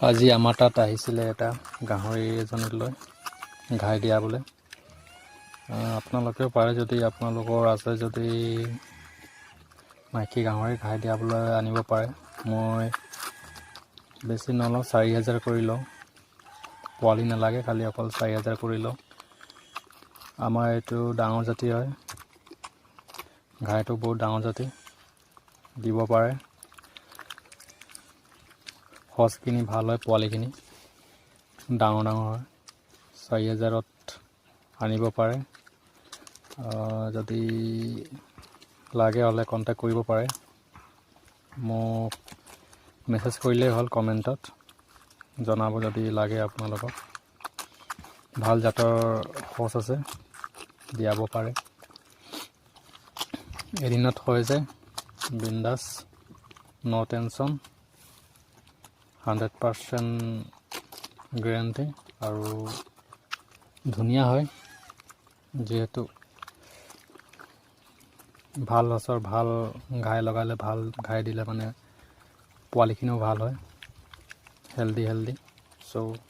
আজি আমাৰ তাত আহিছিলে এটা গাহৰি এজনীলৈ ঘাই দিয়াবলৈ। আপোনালোকেও পাৰে যদি আপোনালোকৰ আছে যদি মাইকী গাহৰি ঘাই দিয়াবলৈ আনিব পাৰে। মই বেছি নলওঁ, 4000 কৰি লওঁ। পোৱালি নালাগে, খালি অকল 4000 কৰি লওঁ। আমাৰ এইটো ডাঙৰ জাতি হয়, ঘাইটো বহুত ডাঙৰ জাতি, দিব পাৰে। সঁচখিনি ভাল হয়, পোৱালিখিনি ডাঙৰ ডাঙৰ হয়। 4000ত আনিব পাৰে। যদি লাগে হ'লে কণ্টেক্ট কৰিব পাৰে। মোক মেছেজ কৰিলেই হ'ল, কমেণ্টত জনাব যদি লাগে আপোনালোকক। ভাল জাতৰ সঁচ আছে, দিয়াব পাৰে। এদিনত হৈ যায়, বিন্দাছ, নো টেনশ্যন, 100% গেৰাণ্টি। আৰু ধুনীয়া হয়, যিহেতু ভাল সঁচৰ ভাল ঘাই লগালে, ভাল ঘাই দিলে মানে পোৱালিখিনিও ভাল হয়, হেল্ডি চ'